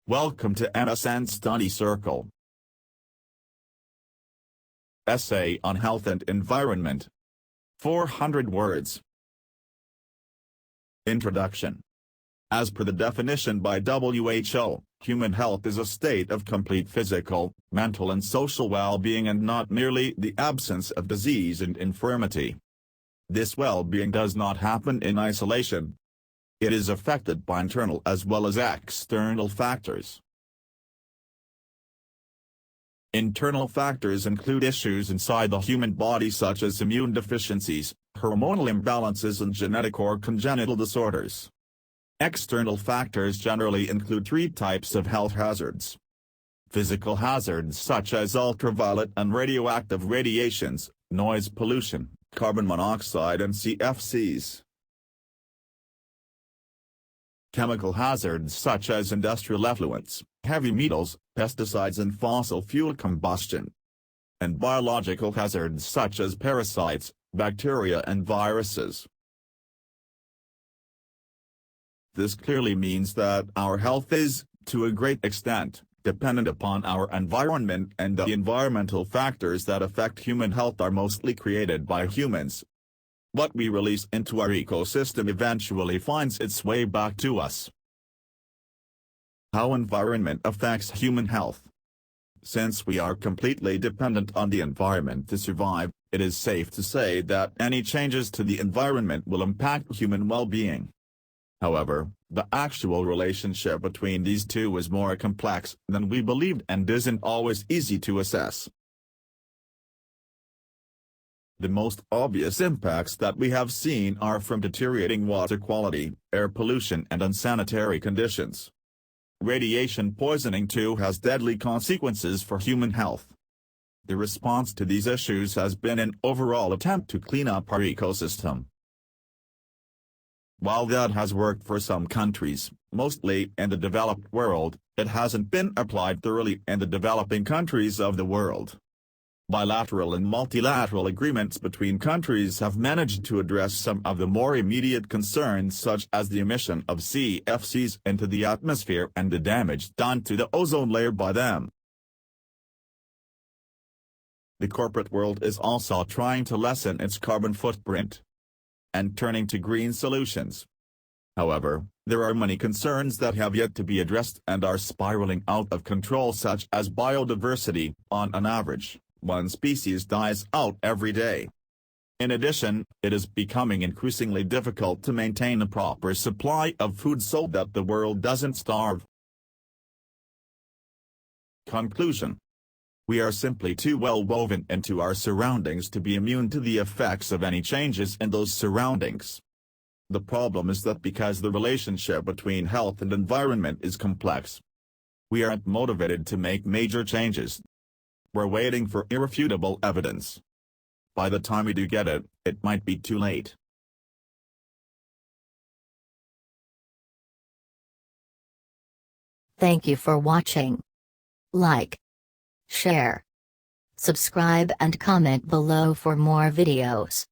Welcome to MSN Study Circle. Essay on Health and Environment. 400 words. Introduction. As per the definition by WHO, human health is a state of complete physical, mental and social well-being and not merely the absence of disease and infirmity. This well-being does not happen in isolation. It is affected by internal as well as external factors. Internal factors include issues inside the human body such as immune deficiencies, hormonal imbalances and genetic or congenital disorders. External factors generally include three types of health hazards. Physical hazards such as ultraviolet and radioactive radiations, noise pollution, carbon monoxide and CFCs. Chemical hazards such as industrial effluents, heavy metals, pesticides and fossil fuel combustion. And biological hazards such as parasites, bacteria and viruses. This clearly means that our health is, to a great extent, dependent upon our environment, and the environmental factors that affect human health are mostly created by humans. What we release into our ecosystem eventually finds its way back to us. How environment affects human health. Since we are completely dependent on the environment to survive, it is safe to say that any changes to the environment will impact human well-being. However, the actual relationship between these two is more complex than we believed and isn't always easy to assess. The most obvious impacts that we have seen are from deteriorating water quality, air pollution and unsanitary conditions. Radiation poisoning too has deadly consequences for human health. The response to these issues has been an overall attempt to clean up our ecosystem. While that has worked for some countries, mostly in the developed world, it hasn't been applied thoroughly in the developing countries of the world. Bilateral and multilateral agreements between countries have managed to address some of the more immediate concerns such as the emission of CFCs into the atmosphere and the damage done to the ozone layer by them. The corporate world is also trying to lessen its carbon footprint and turning to green solutions. However, there are many concerns that have yet to be addressed and are spiraling out of control, such as biodiversity. On an average, one species dies out every day. In addition, it is becoming increasingly difficult to maintain a proper supply of food so that the world doesn't starve. Conclusion. We are simply too well woven into our surroundings to be immune to the effects of any changes in those surroundings. The problem is that because the relationship between health and environment is complex, we aren't motivated to make major changes. We're waiting for irrefutable evidence. By the time we do get it, it might be too late. Thank you for watching. Like, share, subscribe and comment below for more videos.